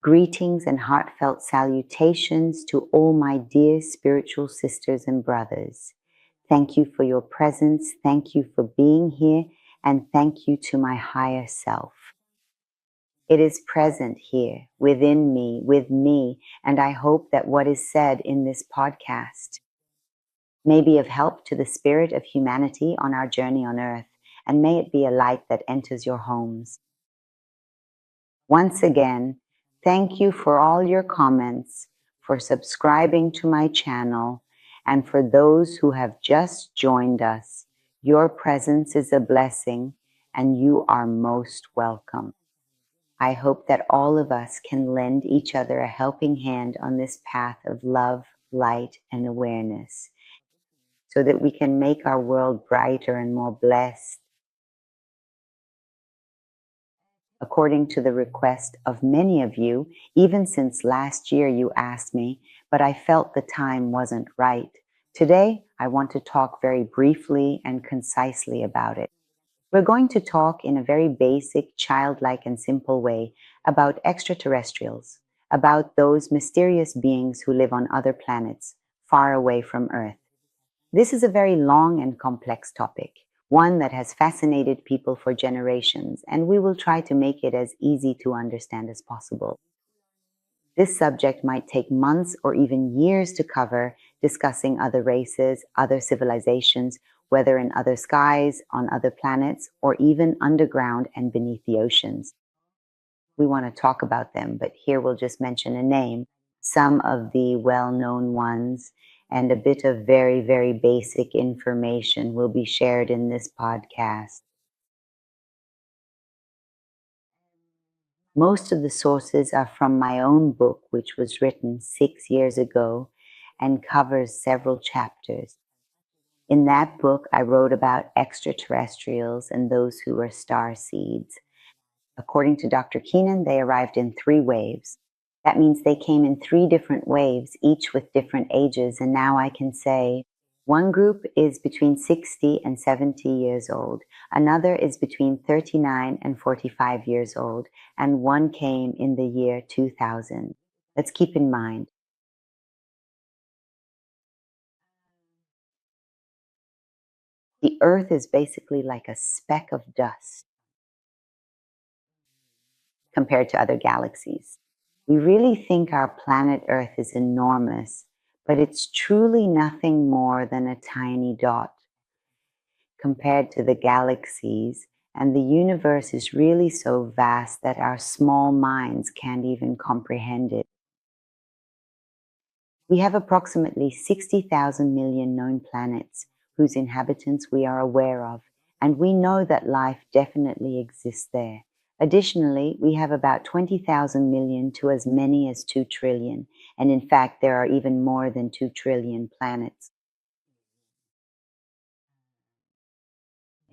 Greetings and heartfelt salutations to all my dear spiritual sisters and brothers. Thank you for your presence, thank you for being here, and thank you to my higher self. It is present here, within me, with me, and I hope that what is said in this podcast may be of help to the spirit of humanity on our journey on earth, and may it be a light that enters your homes. Once again, thank you for all your comments, for subscribing to my channel, and for those who have just joined us. Your presence is a blessing, and you are most welcome. I hope that all of us can lend each other a helping hand on this path of love, light, and awareness, so that we can make our world brighter and more blessed, according to the request of many of you. Even since last year you asked me, but I felt the time wasn't right. Today, I want to talk very briefly and concisely about it. We're going to talk in a very basic, childlike, and simple way about extraterrestrials, about those mysterious beings who live on other planets, far away from Earth. This is a very long and complex topic, one that has fascinated people for generations, and we will try to make it as easy to understand as possible. This subject might take months or even years to cover, discussing other races, other civilizations, whether in other skies, on other planets, or even underground and beneath the oceans. We want to talk about them, but here we'll just mention a name, some of the well-known ones, and a bit of very, very basic information will be shared in this podcast. Most of the sources are from my own book, which was written 6 years ago and covers several chapters. In that book, I wrote about extraterrestrials and those who were star seeds. According to Dr. Keenan, they arrived in 3 waves. That means they came in 3 different waves, each with different ages, and now I can say one group is between 60 and 70 years old, another is between 39 and 45 years old, and one came in the year 2000. Let's keep in mind, the Earth is basically like a speck of dust compared to other galaxies. We really think our planet Earth is enormous, but it's truly nothing more than a tiny dot compared to the galaxies, and the universe is really so vast that our small minds can't even comprehend it. We have approximately 60,000 million known planets whose inhabitants we are aware of, and we know that life definitely exists there. Additionally, we have about 20,000 million to as many as 2 trillion, and in fact there are even more than 2 trillion planets.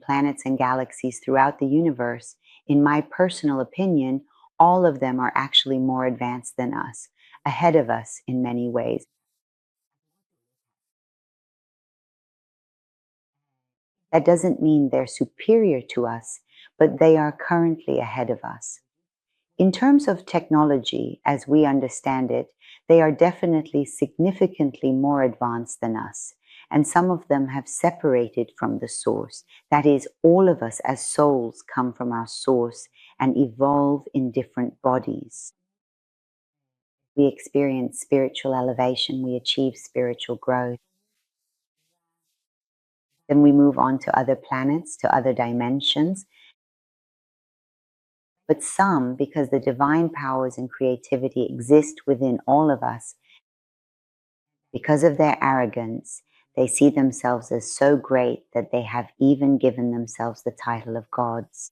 Planets and galaxies throughout the universe, in my personal opinion, all of them are actually more advanced than us, ahead of us in many ways. That doesn't mean they're superior to us, but they are currently ahead of us. In terms of technology, as we understand it, they are definitely significantly more advanced than us, and some of them have separated from the source. That is, all of us as souls come from our source and evolve in different bodies. We experience spiritual elevation, we achieve spiritual growth. Then we move on to other planets, to other dimensions. But some, because the divine powers and creativity exist within all of us, because of their arrogance, they see themselves as so great that they have even given themselves the title of gods.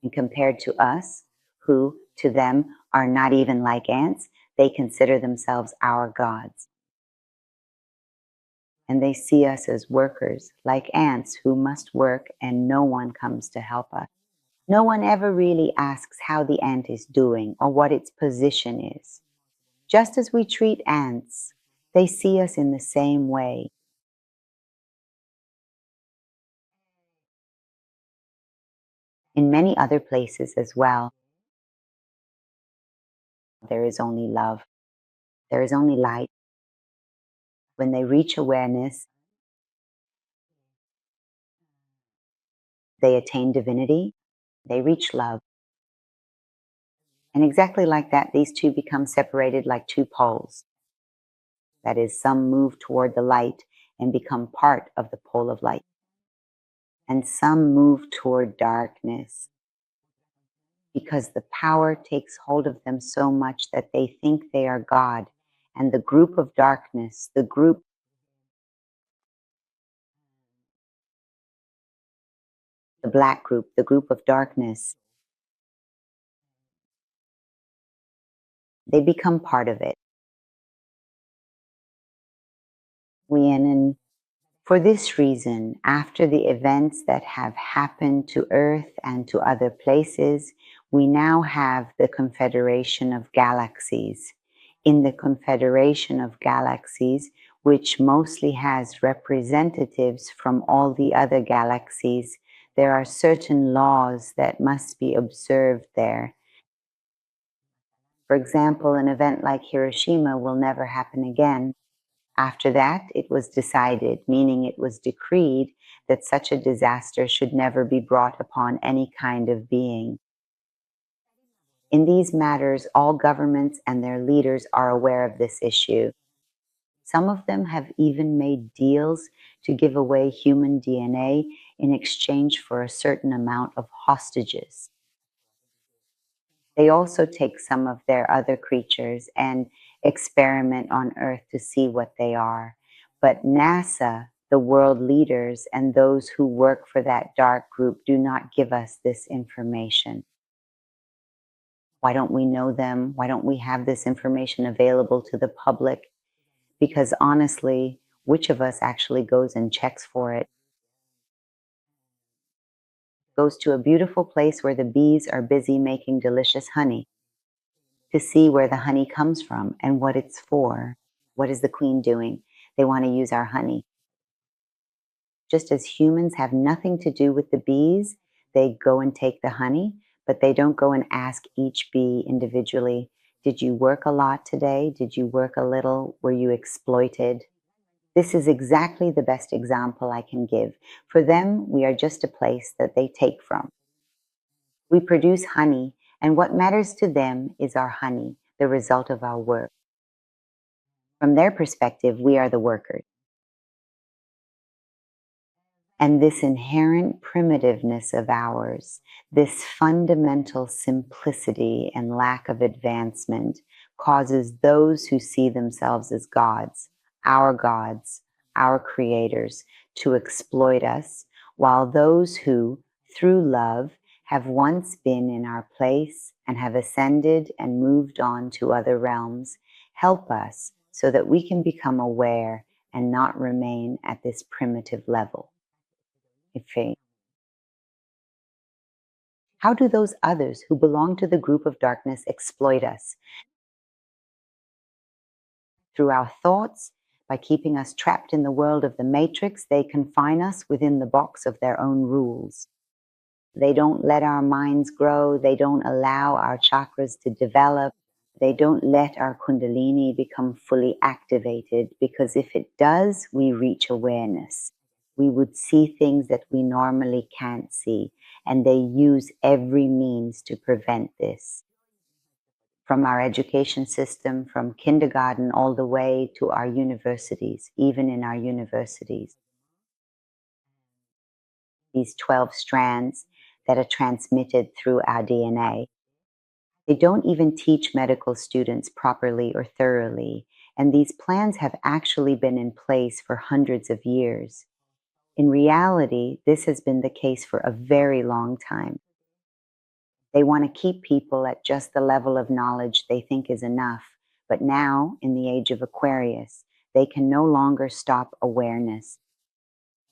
And compared to us, who to them are not even like ants, they consider themselves our gods. And they see us as workers, like ants who must work and no one comes to help us. No one ever really asks how the ant is doing or what its position is. Just as we treat ants, they see us in the same way. In many other places as well, There is only love. There is only light. When they reach awareness, they attain divinity, they reach love. And exactly like that, these two become separated like two poles. That is, some move toward the light and become part of the pole of light, and some move toward darkness because the power takes hold of them so much that they think they are God. And the group of darkness, the black group, the group of darkness, they become part of it. And for this reason, after the events that have happened to Earth and to other places, we now have the Confederation of Galaxies. In the Confederation of Galaxies, which mostly has representatives from all the other galaxies, there are certain laws that must be observed there. For example, an event like Hiroshima will never happen again. After that, it was decided, meaning it was decreed, that such a disaster should never be brought upon any kind of being. In these matters, all governments and their leaders are aware of this issue. Some of them have even made deals to give away human DNA in exchange for a certain amount of hostages. They also take some of their other creatures and experiment on Earth to see what they are. But NASA, the world leaders, and those who work for that dark group do not give us this information. Why don't we know them? Why don't we have this information available to the public? Because honestly, which of us actually goes and checks for it? Goes to a beautiful place where the bees are busy making delicious honey to see where the honey comes from and what it's for. What is the queen doing? They want to use our honey. Just as humans have nothing to do with the bees, they go and take the honey, but they don't go and ask each bee individually, did you work a lot today? Did you work a little? Were you exploited? This is exactly the best example I can give. For them, we are just a place that they take from. We produce honey, and what matters to them is our honey, the result of our work. From their perspective, we are the workers. And this inherent primitiveness of ours, this fundamental simplicity and lack of advancement, causes those who see themselves as gods, our creators, to exploit us, while those who, through love, have once been in our place and have ascended and moved on to other realms, help us so that we can become aware and not remain at this primitive level. Ife. How do those others who belong to the group of darkness exploit us? Through our thoughts, by keeping us trapped in the world of the matrix, they confine us within the box of their own rules. They don't let our minds grow. They don't allow our chakras to develop. They don't let our kundalini become fully activated, because if it does, we reach awareness. We would see things that we normally can't see, and they use every means to prevent this. From our education system, from kindergarten all the way to our universities, even in our universities. These 12 strands that are transmitted through our DNA. They don't even teach medical students properly or thoroughly, and these plans have actually been in place for hundreds of years. In reality, this has been the case for a very long time. They want to keep people at just the level of knowledge they think is enough, but now, in the age of Aquarius, they can no longer stop awareness.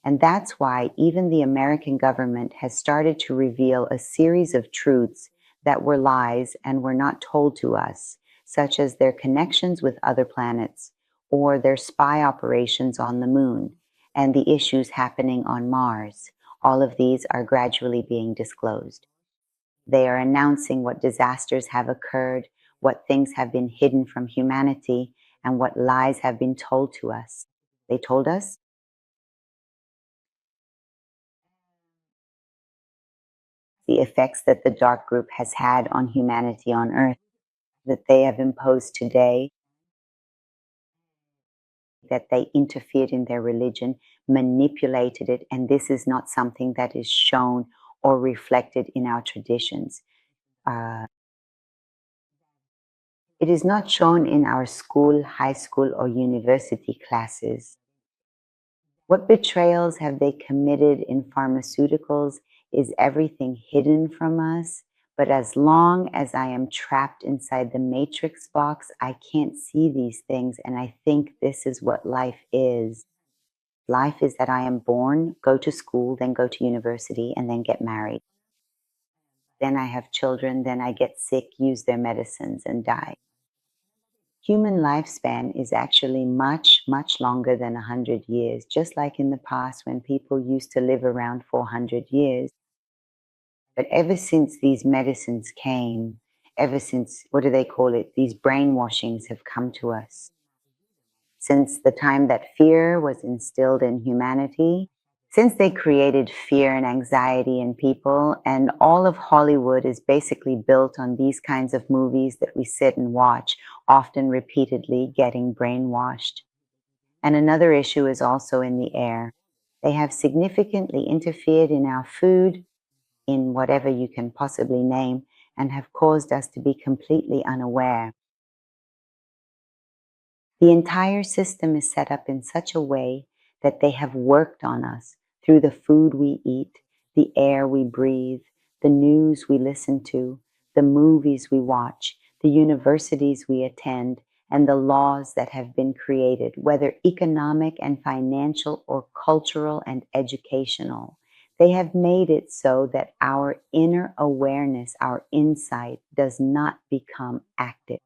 And that's why even the American government has started to reveal a series of truths that were lies and were not told to us, such as their connections with other planets, or their spy operations on the moon, and the issues happening on Mars. All of these are gradually being disclosed. They are announcing what disasters have occurred, what things have been hidden from humanity and what lies have been told to us. They told us the effects that the dark group has had on humanity on earth, that they have imposed today, that they interfered in their religion, manipulated it, and this is not something that is shown or reflected in our traditions. Uh, it is not shown in our school, high school, or university classes. What betrayals have they committed in pharmaceuticals? Is everything hidden from us? But as long as I am trapped inside the matrix box, I can't see these things, and I think this is what life is. Life is that I am born, go to school, then go to university, and then get married. Then I have children, then I get sick, use their medicines, and die. Human lifespan is actually much, much longer than 100 years, just like in the past when people used to live around 400 years. But ever since these medicines came, ever since, what do they call it? These brainwashings have come to us. Since the time that fear was instilled in humanity, since they created fear and anxiety in people, and all of Hollywood is basically built on these kinds of movies that we sit and watch, often repeatedly getting brainwashed. And another issue is also in the air. They have significantly interfered in our food, in whatever you can possibly name, and have caused us to be completely unaware. The entire system is set up in such a way that they have worked on us through the food we eat, the air we breathe, the news we listen to, the movies we watch, the universities we attend, and the laws that have been created, whether economic and financial or cultural and educational. They have made it so that our inner awareness, our insight, does not become active.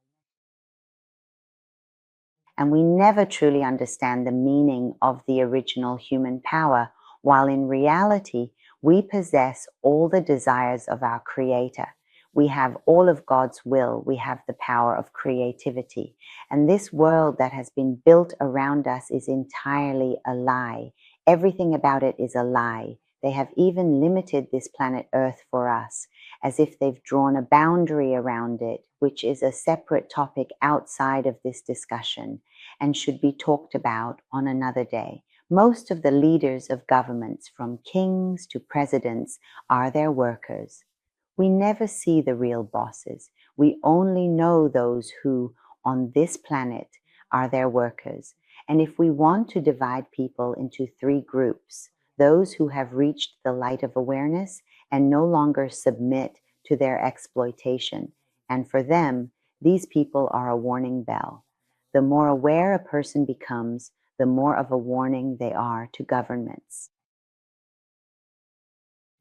And we never truly understand the meaning of the original human power, while in reality, we possess all the desires of our Creator. We have all of God's will. We have the power of creativity. And this world that has been built around us is entirely a lie. Everything about it is a lie. They have even limited this planet Earth for us, as if they've drawn a boundary around it, which is a separate topic outside of this discussion and should be talked about on another day. Most of the leaders of governments, from kings to presidents, are their workers. We never see the real bosses. We only know those who, on this planet, are their workers. And if we want to divide people into three groups, those who have reached the light of awareness and no longer submit to their exploitation. And for them, these people are a warning bell. The more aware a person becomes, the more of a warning they are to governments.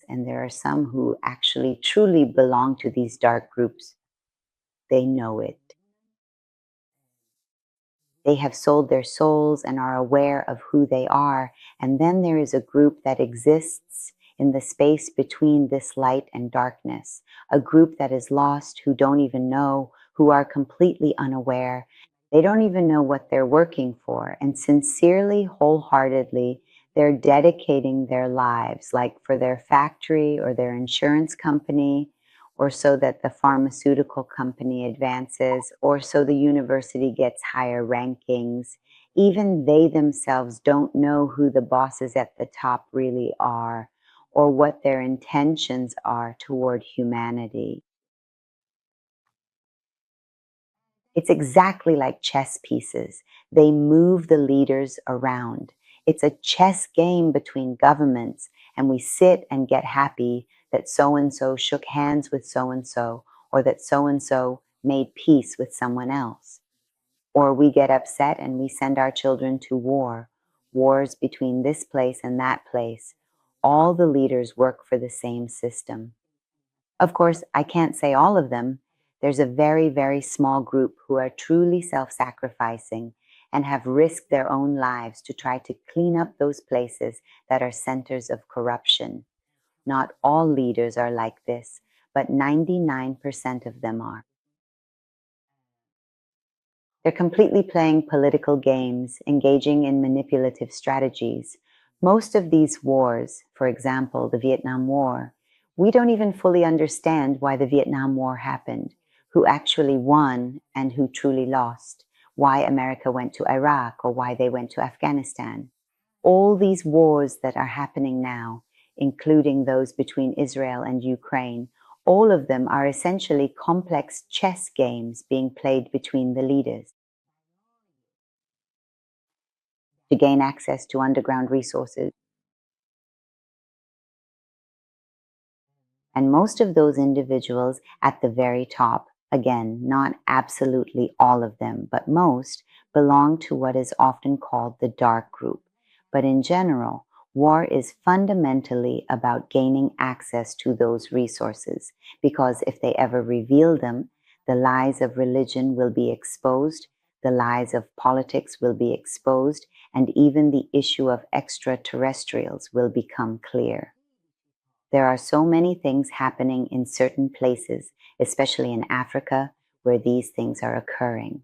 And there are some who actually truly belong to these dark groups. They know it. They have sold their souls and are aware of who they are. And then there is a group that exists in the space between this light and darkness, a group that is lost, who don't even know, who are completely unaware. They don't even know what they're working for. And sincerely, wholeheartedly, they're dedicating their lives, like for their factory or their insurance company, or so that the pharmaceutical company advances, or so the university gets higher rankings. Even they themselves don't know who the bosses at the top really are, or what their intentions are toward humanity. It's exactly like chess pieces. They move the leaders around. It's a chess game between governments, and we sit and get happy that so and so shook hands with so and so, or that so and so made peace with someone else. Or we get upset and we send our children to war, wars between this place and that place. All the leaders work for the same system. Of course, I can't say all of them. There's a very, very small group who are truly self-sacrificing and have risked their own lives to try to clean up those places that are centers of corruption. Not all leaders are like this, but 99% of them are. They're completely playing political games, engaging in manipulative strategies. Most of these wars, for example, the Vietnam War, we don't even fully understand why the Vietnam War happened, who actually won and who truly lost, why America went to Iraq or why they went to Afghanistan. All these wars that are happening now, including those between Israel and Ukraine, all of them are essentially complex chess games being played between the leaders to gain access to underground resources. And most of those individuals at the very top, again, not absolutely all of them, but most, belong to what is often called the dark group. But in general, war is fundamentally about gaining access to those resources, because if they ever reveal them, the lies of religion will be exposed, the lies of politics will be exposed, and even the issue of extraterrestrials will become clear. There are so many things happening in certain places, especially in Africa, where these things are occurring.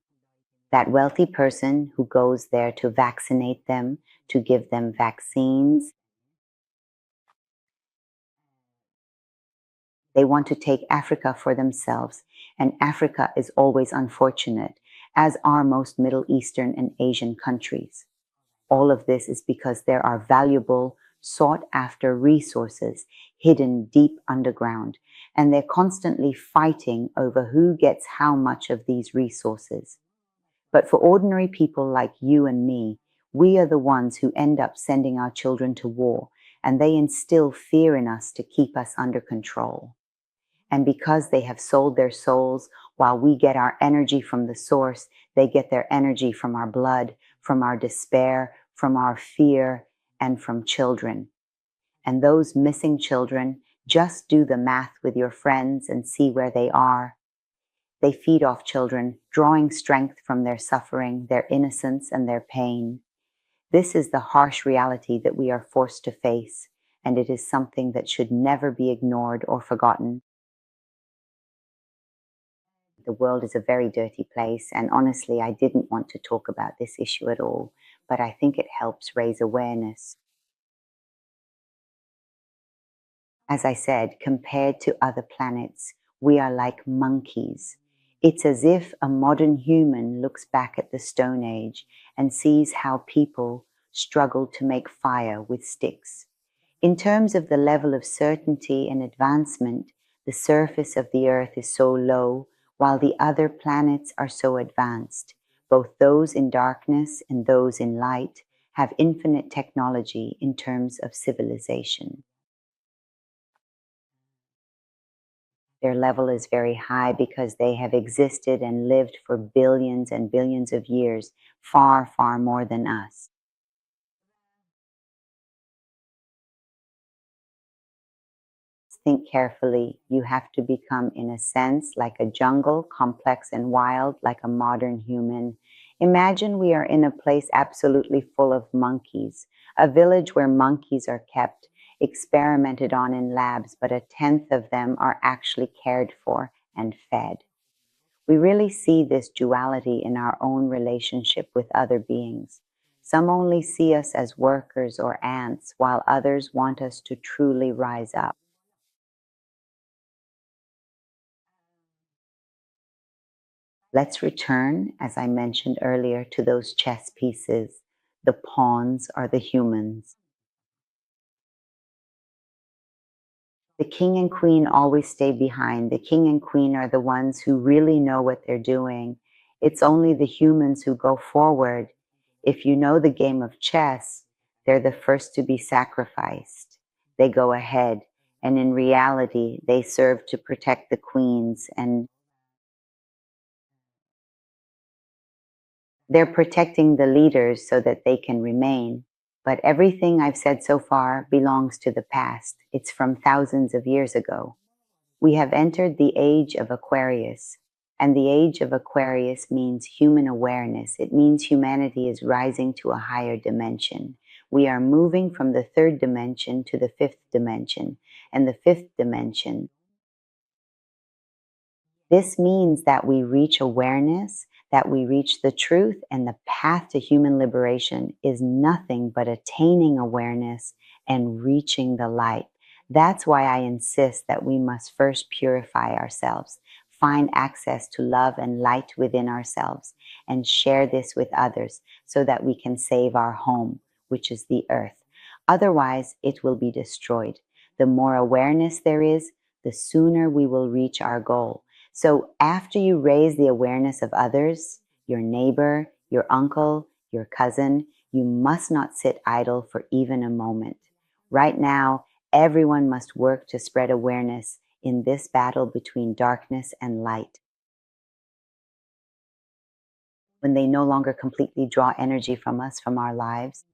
That wealthy person who goes there to vaccinate them, to give them vaccines, they want to take Africa for themselves. And Africa is always unfortunate, as are most Middle Eastern and Asian countries. All of this is because there are valuable, sought after resources hidden deep underground, and they're constantly fighting over who gets how much of these resources. But for ordinary people like you and me, we are the ones who end up sending our children to war, and they instill fear in us to keep us under control. And because they have sold their souls, while we get our energy from the source, they get their energy from our blood, from our despair, from our fear, and from children. And those missing children, just do the math with your friends and see where they are. They feed off children, drawing strength from their suffering, their innocence, and their pain. This is the harsh reality that we are forced to face, and it is something that should never be ignored or forgotten. The world is a very dirty place, and honestly, I didn't want to talk about this issue at all, but I think it helps raise awareness. As I said, compared to other planets, we are like monkeys. It's as if a modern human looks back at the Stone Age and sees how people struggled to make fire with sticks. In terms of the level of certainty and advancement, the surface of the Earth is so low, while the other planets are so advanced. Both those in darkness and those in light have infinite technology in terms of civilization. Their level is very high because they have existed and lived for billions and billions of years, far, far more than us. Think carefully. You have to become, in a sense, like a jungle, complex and wild, like a modern human. Imagine we are in a place absolutely full of monkeys, a village where monkeys are kept, experimented on in labs, but a tenth of them are actually cared for and fed. We really see this duality in our own relationship with other beings. Some only see us as workers or ants, while others want us to truly rise up. Let's return, as I mentioned earlier, to those chess pieces. The pawns are the humans. The king and queen always stay behind. The king and queen are the ones who really know what they're doing. It's only the humans who go forward. If you know the game of chess, they're the first to be sacrificed. They go ahead, and in reality, they serve to protect the queens, and they're protecting the leaders so that they can remain. But everything I've said so far belongs to the past. It's from thousands of years ago. We have entered the age of Aquarius, and the age of Aquarius means human awareness. It means humanity is rising to a higher dimension. We are moving from the third dimension to the fifth dimension, and the fifth dimension. This means that we reach awareness that we reach the truth, and the path to human liberation is nothing but attaining awareness and reaching the light. That's why I insist that we must first purify ourselves, find access to love and light within ourselves, and share this with others so that we can save our home, which is the earth. Otherwise, it will be destroyed. The more awareness there is, the sooner we will reach our goal. So after you raise the awareness of others, your neighbor, your uncle, your cousin, you must not sit idle for even a moment. Right now, everyone must work to spread awareness in this battle between darkness and light. When they no longer completely draw energy from us, from our lives,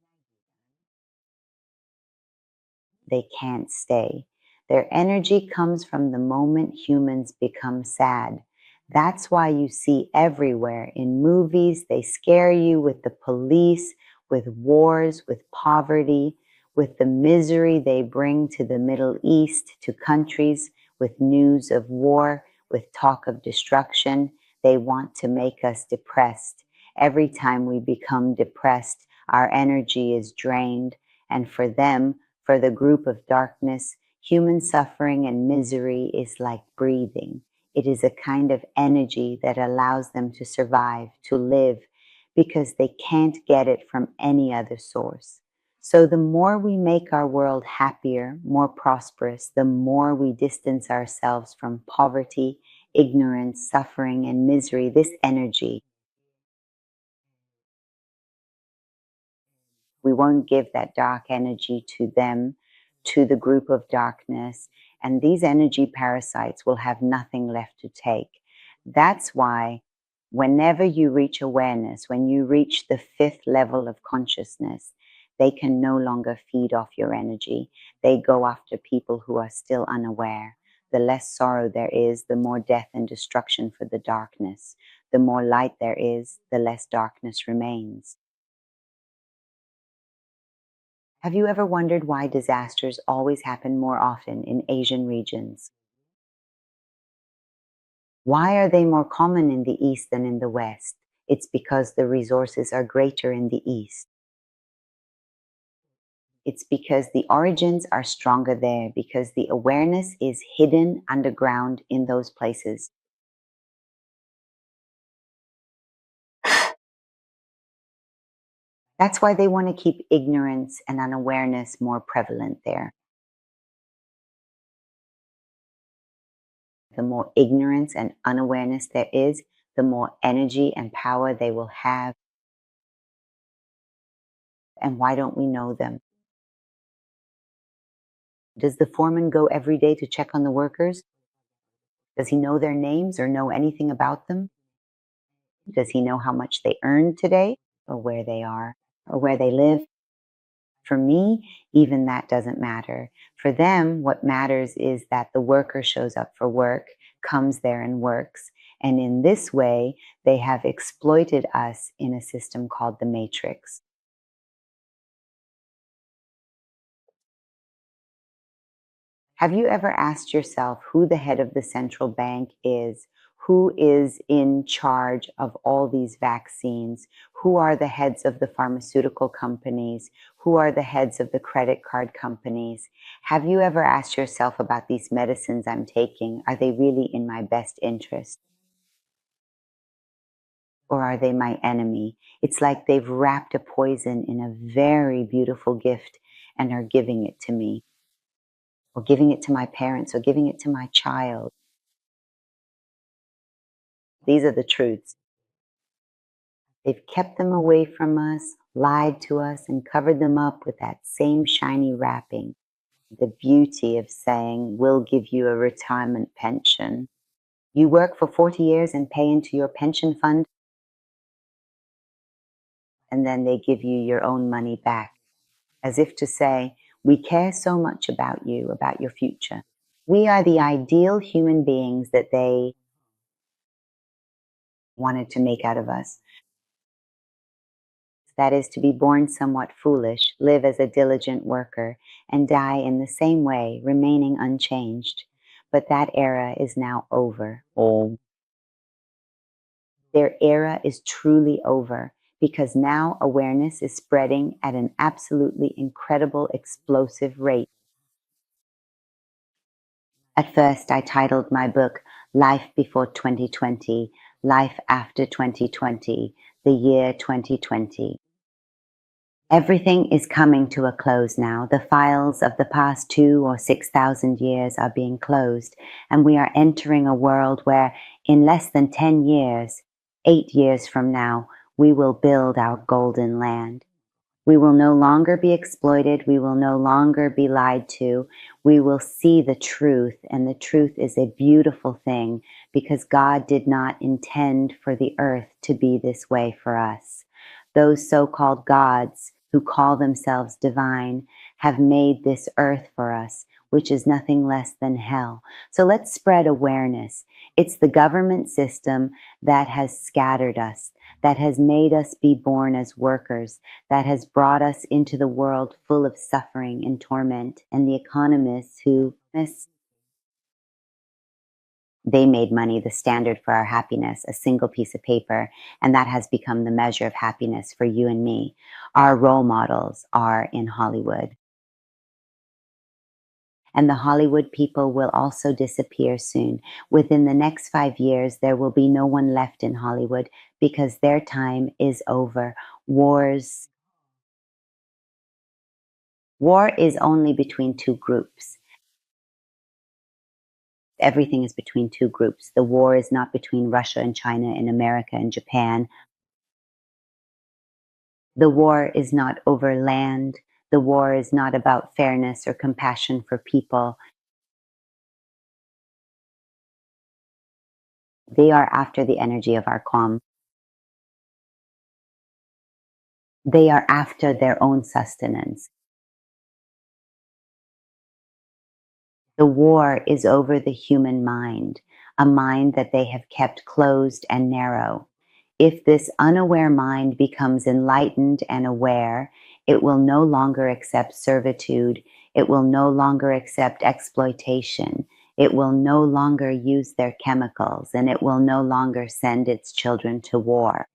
they can't stay. Their energy comes from the moment humans become sad. That's why you see everywhere in movies, they scare you with the police, with wars, with poverty, with the misery they bring to the Middle East, to countries, with news of war, with talk of destruction. They want to make us depressed. Every time we become depressed, our energy is drained. And for the group of darkness, human suffering and misery is like breathing. It is a kind of energy that allows them to survive, to live, because they can't get it from any other source. So the more we make our world happier, more prosperous, the more we distance ourselves from poverty, ignorance, suffering, and misery. This energy, we won't give that dark energy to them, to the group of darkness, and these energy parasites will have nothing left to take. That's why whenever you reach awareness, when you reach the fifth level of consciousness, they can no longer feed off your energy. They go after people who are still unaware. The less sorrow there is, the more death and destruction for the darkness. The more light there is, the less darkness remains. Have you ever wondered why disasters always happen more often in Asian regions? Why are they more common in the East than in the West? It's because the resources are greater in the East. It's because the origins are stronger there, because the awareness is hidden underground in those places. That's why they want to keep ignorance and unawareness more prevalent there. The more ignorance and unawareness there is, the more energy and power they will have. And why don't we know them? Does the foreman go every day to check on the workers? Does he know their names or know anything about them? Does he know how much they earned today or where they are or where they live? For me, even that doesn't matter. For them, what matters is that the worker shows up for work, comes there and works. And in this way, they have exploited us in a system called the matrix. Have you ever asked yourself who the head of the central bank is? Who is in charge of all these vaccines? Who are the heads of the pharmaceutical companies? Who are the heads of the credit card companies? Have you ever asked yourself about these medicines I'm taking? Are they really in my best interest? Or are they my enemy? It's like they've wrapped a poison in a very beautiful gift and are giving it to me, or giving it to my parents, or giving it to my child. These are the truths. They've kept them away from us, lied to us, and covered them up with that same shiny wrapping. The beauty of saying, we'll give you a retirement pension. You work for 40 years and pay into your pension fund, and then they give you your own money back, as if to say, we care so much about you, about your future. We are the ideal human beings that they wanted to make out of us. That is, to be born somewhat foolish, live as a diligent worker, and die in the same way, remaining unchanged. But that era is now over. Oh, Their era is truly over because now awareness is spreading at an absolutely incredible, explosive rate. At first, I titled my book Life Before 2020, Life After 2020, the year 2020. Everything is coming to a close now. The files of the past 2 or 6,000 years are being closed, and we are entering a world where, in less than 10 years, 8 years from now, we will build our golden land. We will no longer be exploited. We will no longer be lied to. We will see the truth, and the truth is a beautiful thing because God did not intend for the earth to be this way for us. Those so-called gods who call themselves divine have made this earth for us, which is nothing less than hell. So let's spread awareness. It's the government system that has scattered us, that has made us be born as workers, that has brought us into the world full of suffering and torment, and the economists who they made money the standard for our happiness, a single piece of paper, and that has become the measure of happiness for you and me. Our role models are in Hollywood. And the Hollywood people will also disappear soon. Within the next 5 years, there will be no one left in Hollywood because their time is over. War is only between two groups. Everything is between two groups. The war is not between Russia and China and America and Japan. The war is not over land. The war is not about fairness or compassion for people. They are after the energy of our calm. They are after their own sustenance. The war is over the human mind, a mind that they have kept closed and narrow. If this unaware mind becomes enlightened and aware, it will no longer accept servitude. It will no longer accept exploitation. It will no longer use their chemicals, and it will no longer send its children to war.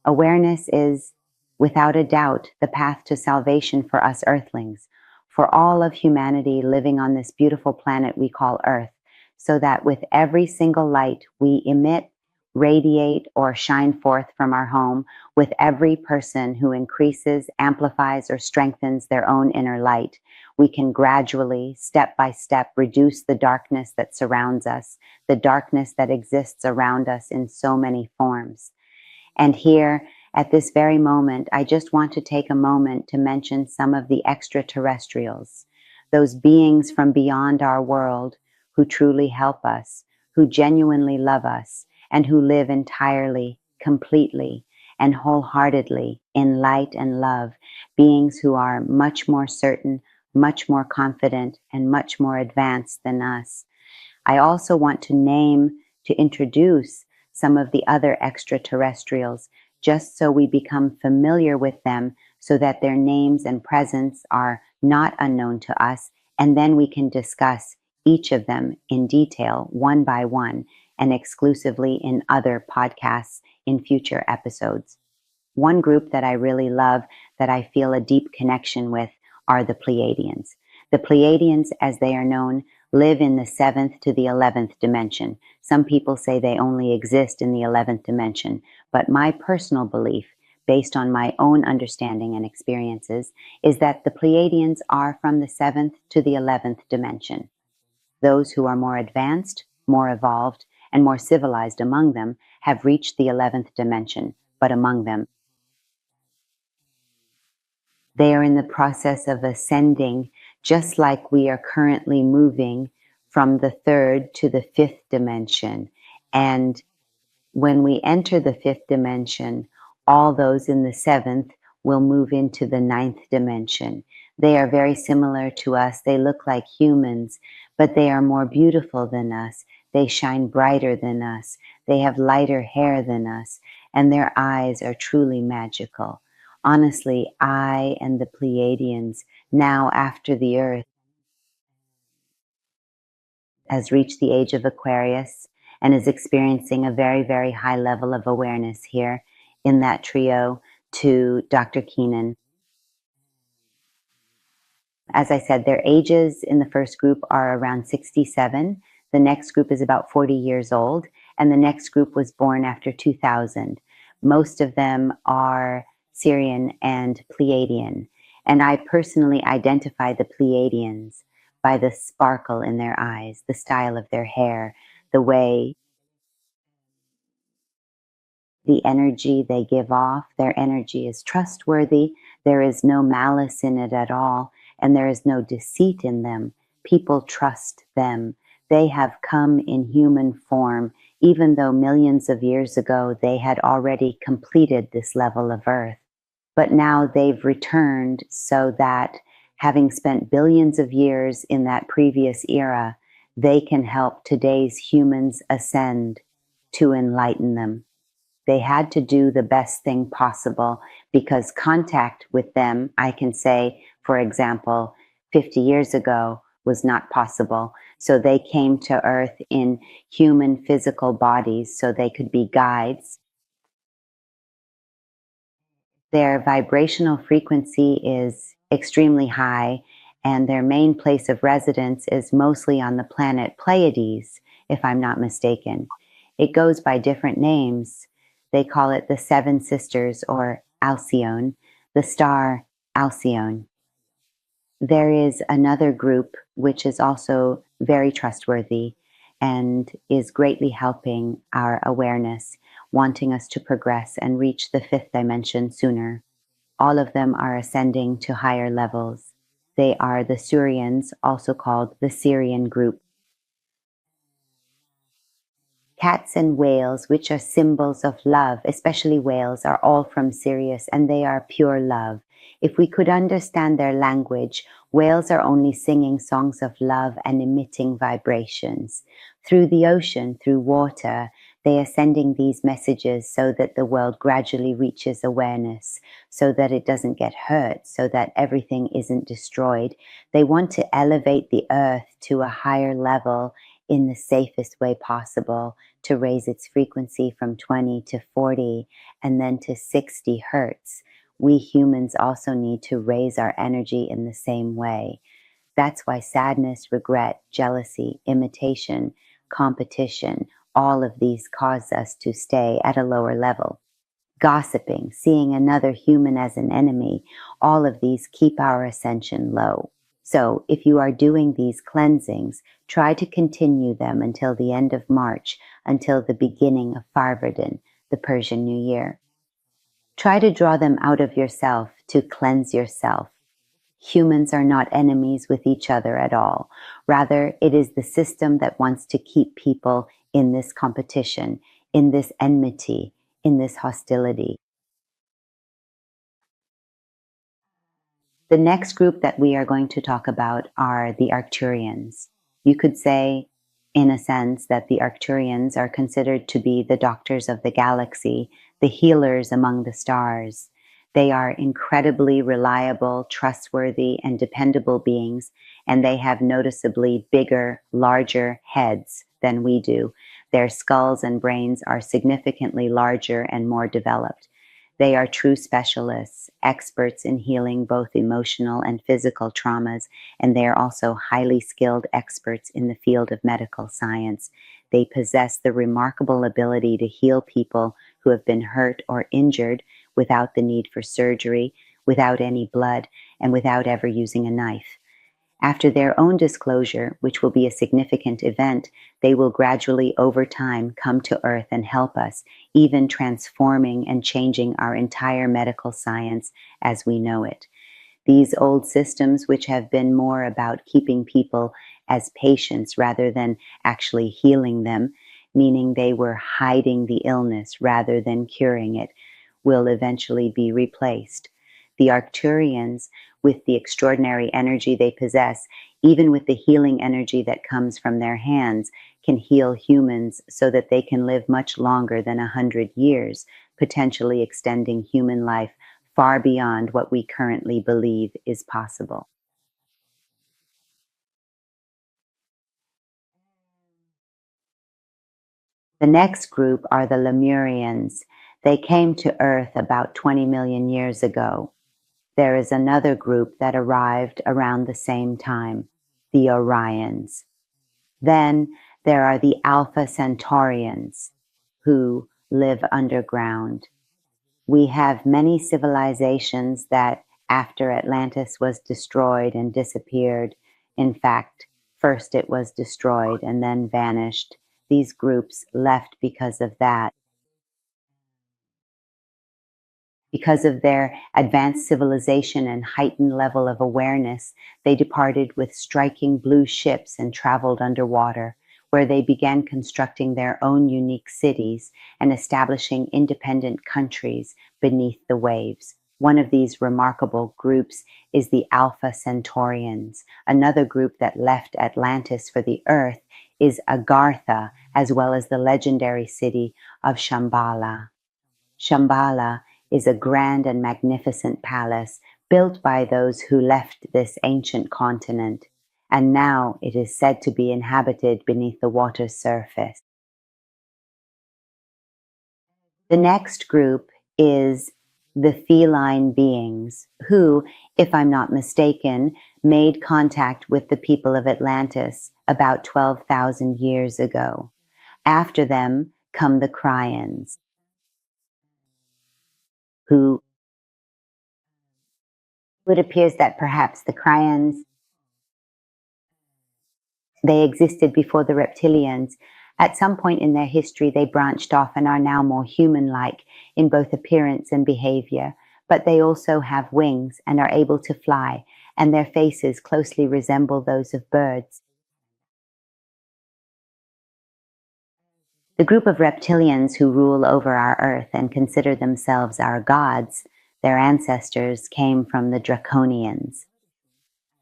Awareness is, without a doubt, the path to salvation for us earthlings, for all of humanity living on this beautiful planet we call Earth, so that with every single light we emit, radiate, or shine forth from our home, with every person who increases, amplifies, or strengthens their own inner light, we can gradually, step by step, reduce the darkness that surrounds us, the darkness that exists around us in so many forms. And here, at this very moment, I just want to take a moment to mention some of the extraterrestrials, those beings from beyond our world who truly help us, who genuinely love us, and who live entirely, completely, and wholeheartedly in light and love, beings who are much more certain, much more confident, and much more advanced than us. I also want to introduce some of the other extraterrestrials, just so we become familiar with them so that their names and presence are not unknown to us, and then we can discuss each of them in detail, one by one, and exclusively in other podcasts in future episodes. One group that I really love, that I feel a deep connection with, are the Pleiadians. The Pleiadians, as they are known, live in the 7th to the 11th dimension. Some people say they only exist in the 11th dimension, but my personal belief, based on my own understanding and experiences, is that the Pleiadians are from the 7th to the 11th dimension. Those who are more advanced, more evolved, and more civilized among them have reached the 11th dimension, but among them, they are in the process of ascending, just like we are currently moving from the 3rd to the 5th dimension. And when we enter the 5th dimension, all those in the 7th will move into the 9th dimension. They are very similar to us. They look like humans, but they are more beautiful than us. They shine brighter than us. They have lighter hair than us, and their eyes are truly magical. Honestly, I and the Pleiadians, now after the Earth, has reached the age of Aquarius and is experiencing a very, very high level of awareness here in that trio to Dr. Keenan. As I said, their ages in the first group are around 67. The next group is about 40 years old, and the next group was born after 2000. Most of them are Syrian and Pleiadian, and I personally identify the Pleiadians by the sparkle in their eyes, the style of their hair, the way the energy they give off. Their energy is trustworthy. There is no malice in it at all, and there is no deceit in them. People trust them. They have come in human form, even though millions of years ago they had already completed this level of earth. But now they've returned so that, having spent billions of years in that previous era, they can help today's humans ascend to enlighten them. They had to do the best thing possible because contact with them, I can say, for example, 50 years ago was not possible. So they came to Earth in human physical bodies so they could be guides. Their vibrational frequency is extremely high, and their main place of residence is mostly on the planet Pleiades, if I'm not mistaken. It goes by different names. They call it the Seven Sisters or Alcyone, the star Alcyone. There is another group which is also very trustworthy and is greatly helping our awareness, wanting us to progress and reach the fifth dimension sooner. All of them are ascending to higher levels. They are the Surians, also called the Syrian group. Cats and whales, which are symbols of love, especially whales, are all from Sirius, and they are pure love. If we could understand their language, whales are only singing songs of love and emitting vibrations. Through the ocean, through water, they are sending these messages so that the world gradually reaches awareness, so that it doesn't get hurt, so that everything isn't destroyed. They want to elevate the earth to a higher level in the safest way possible, to raise its frequency from 20 to 40 and then to 60 hertz. We humans also need to raise our energy in the same way. That's why sadness, regret, jealousy, imitation, competition, all of these cause us to stay at a lower level. Gossiping, seeing another human as an enemy, all of these keep our ascension low. So if you are doing these cleansings, try to continue them until the end of March, until the beginning of Farvardin, the Persian New Year. Try to draw them out of yourself to cleanse yourself. Humans are not enemies with each other at all. Rather, it is the system that wants to keep people in this competition, in this enmity, in this hostility. The next group that we are going to talk about are the Arcturians. You could say, in a sense, that the Arcturians are considered to be the doctors of the galaxy, the healers among the stars. They are incredibly reliable, trustworthy, and dependable beings, and they have noticeably bigger, larger heads than we do. Their skulls and brains are significantly larger and more developed. They are true specialists, experts in healing both emotional and physical traumas, and they are also highly skilled experts in the field of medical science. They possess the remarkable ability to heal people who have been hurt or injured without the need for surgery, without any blood, and without ever using a knife. After their own disclosure, which will be a significant event, they will gradually over time come to Earth and help us, even transforming and changing our entire medical science as we know it. These old systems, which have been more about keeping people as patients rather than actually healing them, meaning they were hiding the illness rather than curing it, will eventually be replaced. The Arcturians, with the extraordinary energy they possess, even with the healing energy that comes from their hands, can heal humans so that they can live much longer than 100 years, potentially extending human life far beyond what we currently believe is possible. The next group are the Lemurians. They came to Earth about 20 million years ago. There is another group that arrived around the same time, the Orions. Then there are the Alpha Centaurians, who live underground. We have many civilizations that, after Atlantis was destroyed and disappeared, in fact, first it was destroyed and then vanished. These groups left because of that. Because of their advanced civilization and heightened level of awareness, they departed with striking blue ships and traveled underwater, where they began constructing their own unique cities and establishing independent countries beneath the waves. One of these remarkable groups is the Alpha Centaurians. Another group that left Atlantis for the Earth is Agartha, as well as the legendary city of Shambhala. Shambhala is a grand and magnificent palace built by those who left this ancient continent, and now it is said to be inhabited beneath the water's surface. The next group is the feline beings who, if I'm not mistaken, made contact with the people of Atlantis about 12,000 years ago. After them come the Cryans, who it appears that perhaps the Cryans, they existed before the reptilians. At some point in their history, they branched off and are now more human-like in both appearance and behavior, but they also have wings and are able to fly, and their faces closely resemble those of birds. The group of reptilians who rule over our Earth and consider themselves our gods, their ancestors came from the Draconians.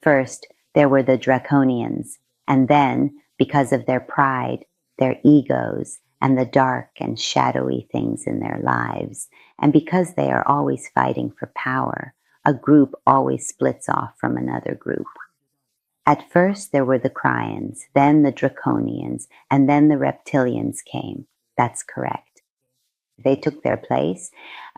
First, there were the Draconians, and then, because of their pride, their egos, and the dark and shadowy things in their lives, and because they are always fighting for power, a group always splits off from another group. At first there were the Cryans, then the Draconians, and then the Reptilians came. That's correct. They took their place.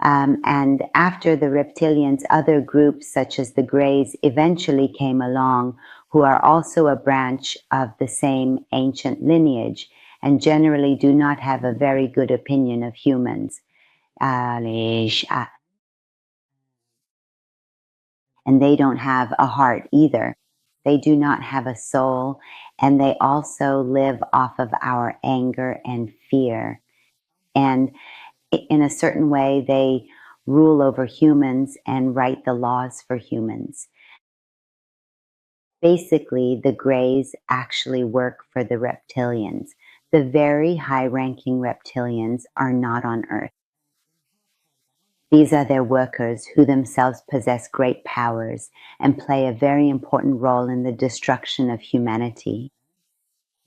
And after the Reptilians, other groups such as the Greys eventually came along, who are also a branch of the same ancient lineage and generally do not have a very good opinion of humans. And they don't have a heart either. They do not have a soul, and they also live off of our anger and fear. And in a certain way, they rule over humans and write the laws for humans. Basically, the Greys actually work for the reptilians. The very high-ranking reptilians are not on Earth. These are their workers who themselves possess great powers and play a very important role in the destruction of humanity.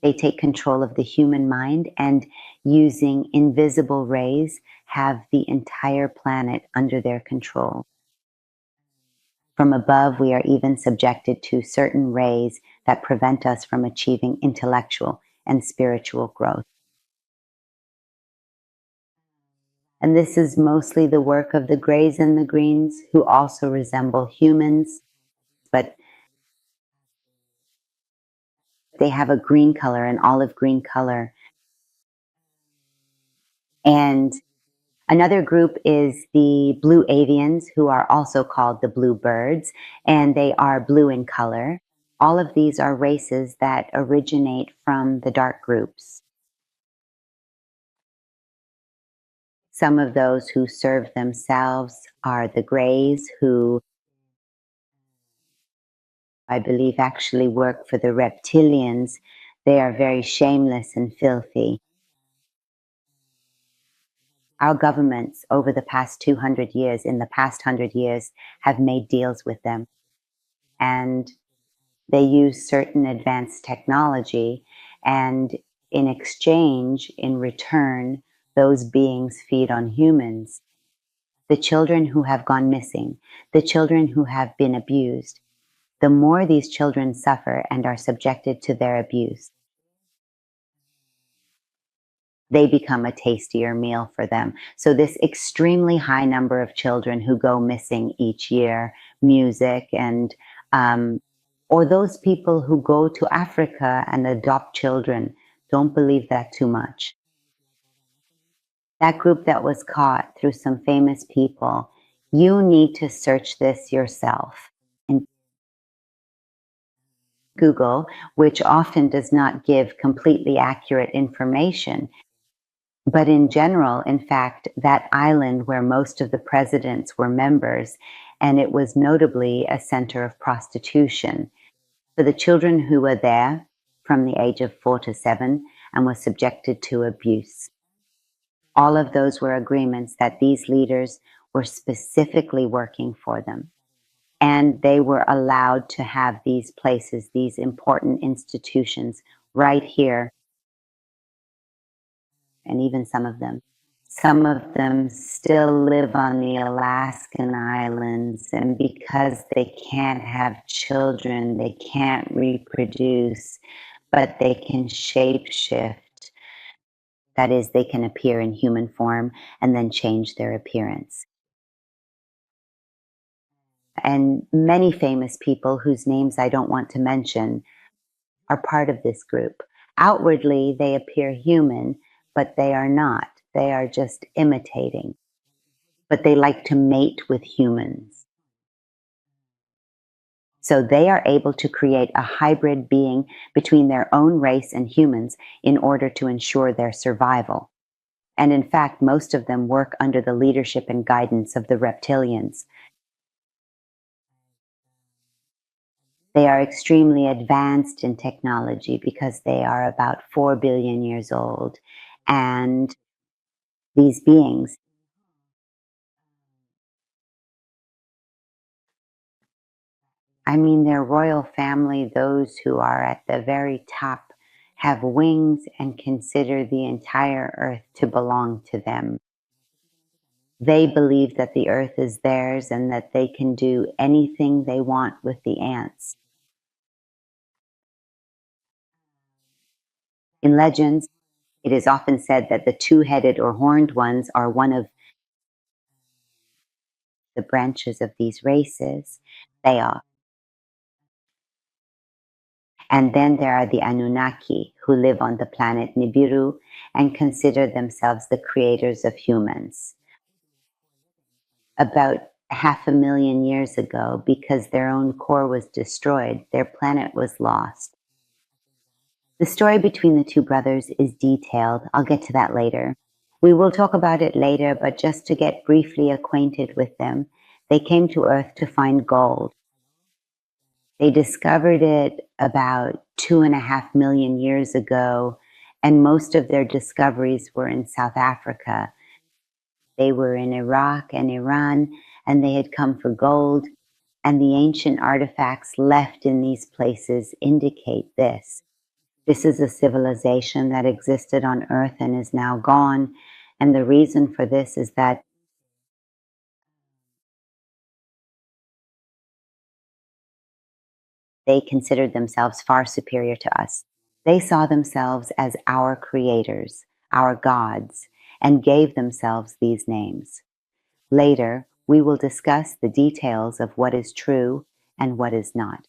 They take control of the human mind and, using invisible rays, have the entire planet under their control. From above, we are even subjected to certain rays that prevent us from achieving intellectual and spiritual growth. And this is mostly the work of the Greys and the Greens, who also resemble humans, but they have a green color, an olive green color. And another group is the blue avians, who are also called the blue birds, and they are blue in color. All of these are races that originate from the dark groups. Some of those who serve themselves are the Greys, who I believe actually work for the reptilians. They are very shameless and filthy. Our governments over the past 200 years, in the past 100 years, have made deals with them. And they use certain advanced technology, and in exchange, in return, those beings feed on humans. The children who have gone missing, the children who have been abused, the more these children suffer and are subjected to their abuse, they become a tastier meal for them. So this extremely high number of children who go missing each year, music and um, or those people who go to Africa and adopt children, don't believe that too much. That group that was caught through some famous people, you need to search this yourself in Google, which often does not give completely accurate information. But in general, in fact, that island where most of the presidents were members, and it was notably a center of prostitution. For the children who were there from the age of 4 to 7 and were subjected to abuse. All of those were agreements that these leaders were specifically working for them. And they were allowed to have these places, these important institutions right here, and even some of them still live on the Alaskan islands, and because they can't have children, they can't reproduce, but they can shapeshift. That is, they can appear in human form and then change their appearance. And many famous people whose names I don't want to mention are part of this group. Outwardly, they appear human, but they are not. They are just imitating. But they like to mate with humans. So they are able to create a hybrid being between their own race and humans in order to ensure their survival. And in fact, most of them work under the leadership and guidance of the reptilians. They are extremely advanced in technology because they are about 4 billion years old. And these beings, I mean, their royal family, those who are at the very top, have wings and consider the entire earth to belong to them. They believe that the earth is theirs and that they can do anything they want with the ants. In legends, it is often said that the two-headed or horned ones are one of the branches of these races. They are. And then there are the Anunnaki, who live on the planet Nibiru and consider themselves the creators of humans. About 500,000 years ago, because their own core was destroyed, their planet was lost. The story between the two brothers is detailed. I'll get to that later. We will talk about it later, but just to get briefly acquainted with them, they came to Earth to find gold. They discovered it about 2.5 million years ago, and most of their discoveries were in South Africa. They were in Iraq and Iran, and they had come for gold, and the ancient artifacts left in these places indicate this. This is a civilization that existed on Earth and is now gone, and the reason for this is that they considered themselves far superior to us. They saw themselves as our creators, our gods, and gave themselves these names. Later, we will discuss the details of what is true and what is not.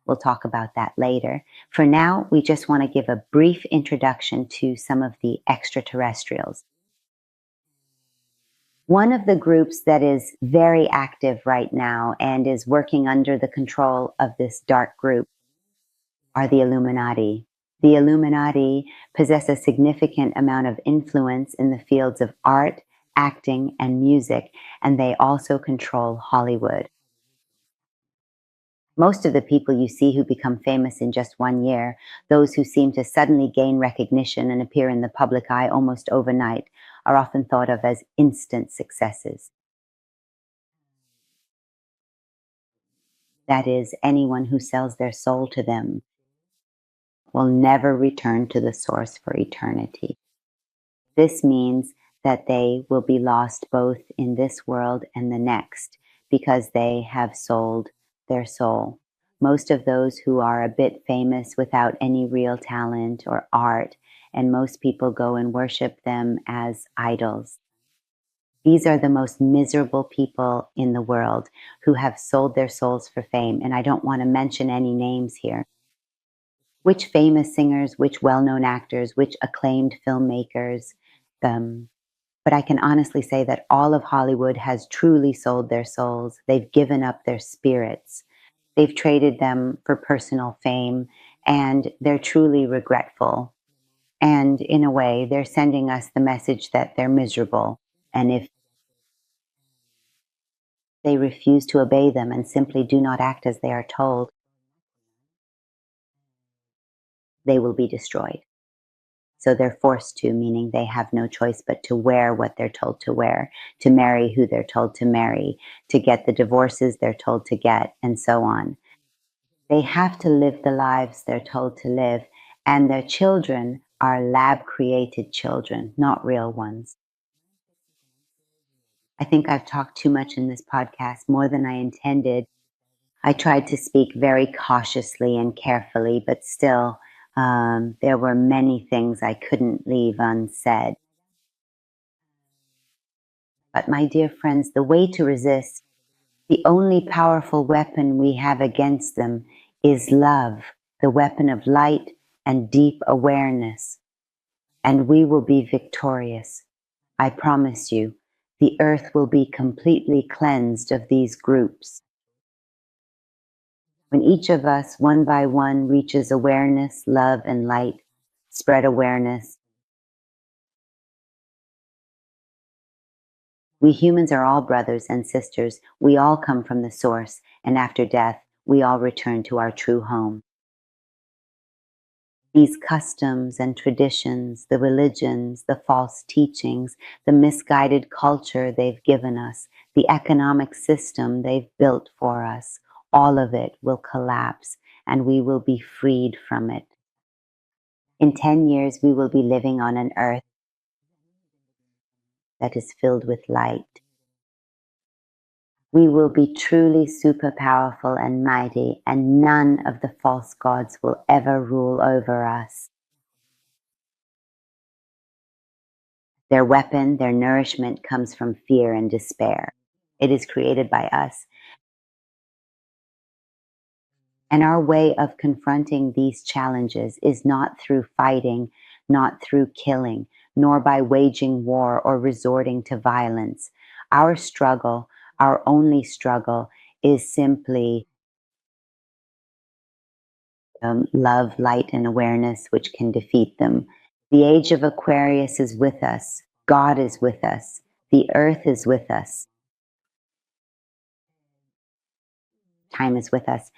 We'll talk about that later. For now, we just want to give a brief introduction to some of the extraterrestrials. One of the groups that is very active right now and is working under the control of this dark group are the Illuminati. The Illuminati possess a significant amount of influence in the fields of art, acting, and music, and they also control Hollywood. Most of the people you see who become famous in just 1 year, those who seem to suddenly gain recognition and appear in the public eye almost overnight, are often thought of as instant successes. That is, anyone who sells their soul to them will never return to the source for eternity. This means that they will be lost both in this world and the next because they have sold their soul. most of those who are a bit famous without any real talent or art, and most people go and worship them as idols. These are the most miserable people in the world who have sold their souls for fame, and I don't want to mention any names here. Which famous singers, which well-known actors, which acclaimed filmmakers, but I can honestly say that all of Hollywood has truly sold their souls. They've given up their spirits. They've traded them for personal fame, and they're truly regretful. And in a way, they're sending us the message that they're miserable. And if they refuse to obey them and simply do not act as they are told, they will be destroyed. So they're forced to, meaning they have no choice but to wear what they're told to wear, to marry who they're told to marry, to get the divorces they're told to get, and so on. They have to live the lives they're told to live, and their children are lab-created children, not real ones. I think I've talked too much in this podcast, more than I intended. I tried to speak very cautiously and carefully, but still, there were many things I couldn't leave unsaid. But my dear friends, the way to resist, the only powerful weapon we have against them is love, the weapon of light and deep awareness. And we will be victorious. I promise you, the earth will be completely cleansed of these groups. When each of us, one by one, reaches awareness, love, and light, spread awareness. We humans are all brothers and sisters. We all come from the source, and after death, we all return to our true home. These customs and traditions, the religions, the false teachings, the misguided culture they've given us, the economic system they've built for us, all of it will collapse and we will be freed from it. In 10 years, we will be living on an earth that is filled with light. We will be truly super powerful and mighty, and none of the false gods will ever rule over us. Their weapon, their nourishment comes from fear and despair. It is created by us. And our way of confronting these challenges is not through fighting, not through killing, nor by waging war or resorting to violence. Our struggle, our only struggle, is simply love, light, and awareness, which can defeat them. The age of Aquarius is with us. God is with us. The earth is with us. Time is with us.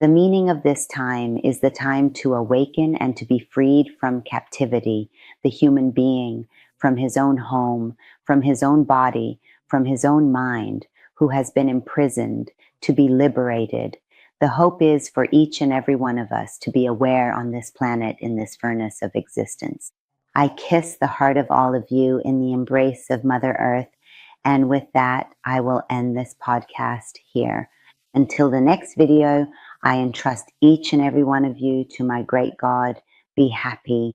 The meaning of this time is the time to awaken and to be freed from captivity, the human being, from his own home, from his own body, from his own mind, who has been imprisoned, to be liberated. The hope is for each and every one of us to be aware on this planet in this furnace of existence. I kiss the heart of all of you in the embrace of Mother Earth. And with that, I will end this podcast here. Until the next video, I entrust each and every one of you to my great God. Be happy,